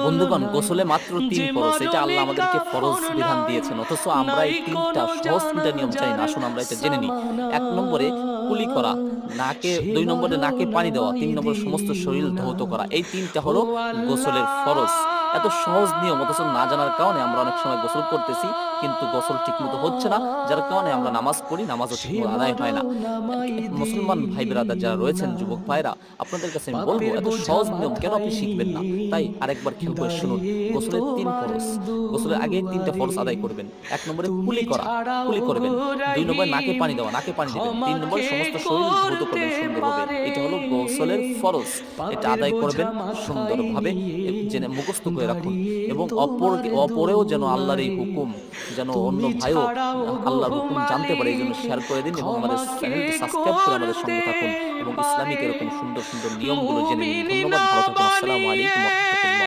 বন্ধুগণ, গোসলে মাত্র ৩ ফরজ। এটা আল্লাহ আমাদেরকে ফরজ বিধান দিয়েছেন, অথচ আমরা এই ৩টা সহজ ৩টা নিয়ম জানি না। আসুন আমরা এটা জেনে নিই। ১ নম্বরে কুলি করা, ২ নম্বরে নাকে পানি দেওয়া, ৩ নম্বরে সমস্ত শরীর ধৌত করা। এই ৩টা হলো গোসলের ফরজ। এত সহজ নিয়ম, অথচ না জানার কারণে আমরা অনেক সময় গোসল করতেছি, কিন্তু গোসল ঠিকমতো হচ্ছে না, যার কারণে আমরা নামাজ পড়ি, নামাজও ঠিকমতো আদায় হয় না। মুসলমান ভাই ব্রাদার যারা রয়েছেন, যুবক ভাইরা, আপনাদের কাছে আমি বলবো, এত সহজ নিয়ম কেন আপনি শিখবেন না? তাই আরেকবার খেয়াল করে শুনুন। গোসলের ৩ ফরজ। গোসলের আগে ৩টা ফরজ আদায় করবেন। ১ নম্বরে কুলি করা, কুলি করবেন। ২ নম্বরে নাকে পানি দেওয়া, নাকে পানি দিবেন। ৩ নম্বরে সমস্ত শরীর ধৌত করবেন সুন্দরভাবে। এটা হলো গোসলের ফরজ। এটা আদায় করবেন সুন্দরভাবে, জেনে মুখস্থ করে রাখুন। এবং অপরেও যেন আল্লাহর এই হুকুম, যেন অন্য ভাইও আল্লাহর হুকুম জানতে পারে, এই জন্য শেয়ার করে দিন এবং আমাদের চ্যানেলটি সাবস্ক্রাইব করে আমাদের সঙ্গে থাকুন এবং ইসলামিক এরকম সুন্দর সুন্দর নিয়মগুলো জেনে নিন। ধন্যবাদ, ভালো থাকুন। আসসালামু আলাইকুম ওয়া রাহমাতুল্লাহ।